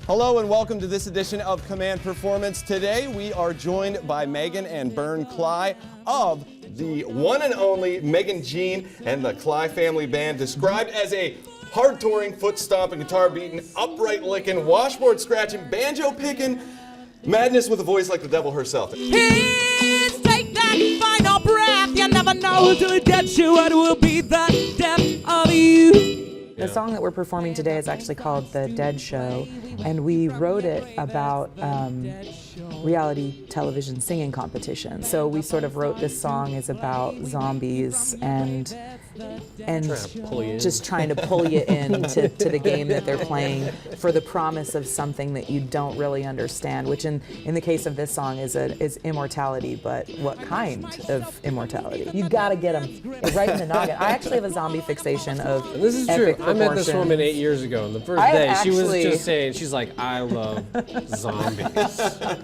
Hello and welcome to this edition of Command Performance. Today we are joined by Megan and Bern Klay of the one and only Megan Jean and the Klay family band, described as a hard-touring, foot-stomping, guitar-beating, upright-licking, washboard-scratching, banjo-picking madness with a voice like the devil herself. Please take that final breath. You never know till it gets you what will be the death of you. The song that we're performing today is actually called The Dead Show, and we wrote it about reality television singing competition. So we sort of wrote this song is about zombies and just trying to pull you into the game that they're playing for the promise of something that you don't really understand, which in the case of this song is immortality, but what kind of immortality? You gotta get them right in the noggin. I actually have a zombie fixation of and this is epic true. I met this woman 8 years ago, and the first day she was just saying, she's like, I love zombies.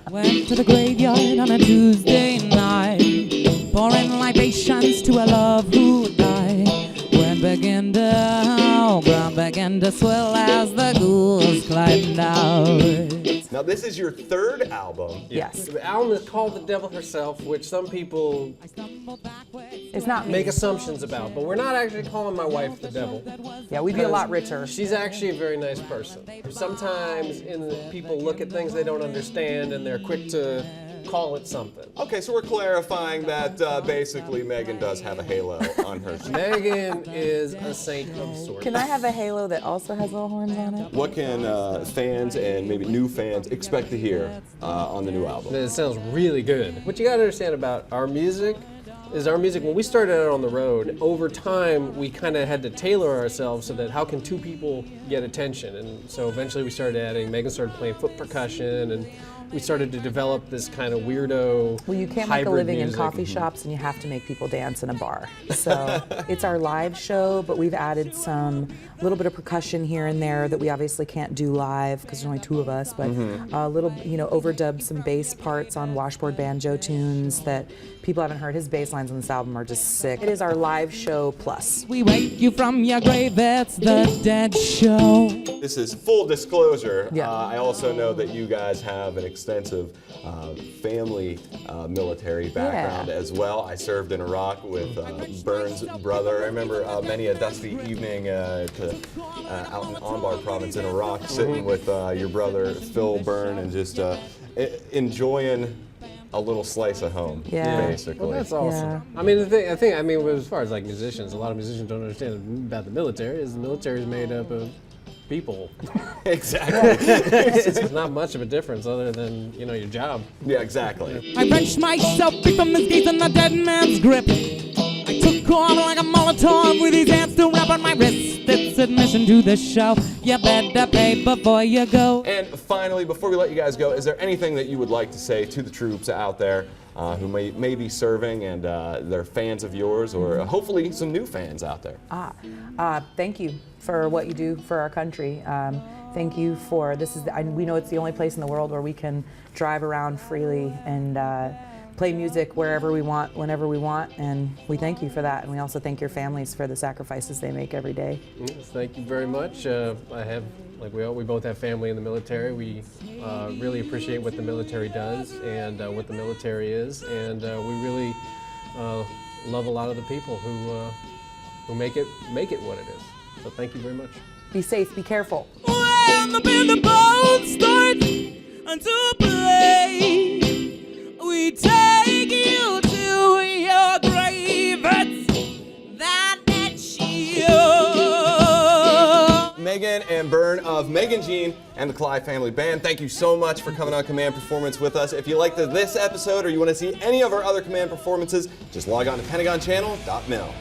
Went to the graveyard on a Tuesday night, pouring libations to a love who died. When began to ground began to swell as the ghouls climbed out. Now this is your third album. Yes. The album is called The Devil Herself, which some people It's not me. make assumptions about, but we're not actually calling my wife the devil. Yeah, we'd be a lot richer. She's actually a very nice person. Sometimes people look at things they don't understand and they're quick to call it something. Okay, so we're clarifying that basically Megan does have a halo on her. Megan is a saint of sorts. Can I have a halo that also has little horns on it? What can fans and maybe new fans expect to hear on the new album? It sounds really good. What you gotta understand about our music is when we started out on the road, over time we kind of had to tailor ourselves so that how can two people get attention? And so eventually we started Megan started playing foot percussion, and we started to develop this kind of weirdo Well, you can't make a hybrid living in music. coffee shops, and you have to make people dance in a bar. So it's our live show, but we've added some little bit of percussion here and there that we obviously can't do live because there's only two of us, but a little, overdub some bass parts on washboard banjo tunes that people haven't heard. His bass lines on this album are just sick. It is our live show plus. We wake you from your grave, it's the Dead Show. This is full disclosure. Yeah. I also know that you guys have an extensive family military background as well. I served in Iraq with Bern's brother. I remember many a dusty evening out in Anbar province in Iraq, sitting with your brother Phil Bern and just enjoying a little slice of home, basically. Well, that's awesome. Yeah. I mean, I think, as far as like musicians, a lot of musicians don't understand about the military. Is the military is made up of people. Exactly. It's not much of a difference other than your job. Yeah, exactly. I wrenched myself free from this gaze and the dead man's grip. I took on like a Molotov with his hands still wrapped on my wrist. It's admission to the show. You better pay before you go. And finally, before we let you guys go, is there anything that you would like to say to the troops out there who may be serving and they're fans of yours, or hopefully some new fans out there? Thank you for what you do for our country. Thank you for we know it's the only place in the world where we can drive around freely and play music wherever we want, whenever we want, and we thank you for that. And we also thank your families for the sacrifices they make every day. Yes, thank you very much. We both have family in the military. We really appreciate what the military does and what the military is, and we really love a lot of the people who make it what it is. So thank you very much. Be safe, be careful. When the bones start to play, we take you to your grave. It's that Dead Show. Megan and Bern of Megan Jean and the Klay family band, thank you so much for coming on Command Performance with us. If you liked this episode or you want to see any of our other Command Performances, just log on to PentagonChannel.mil.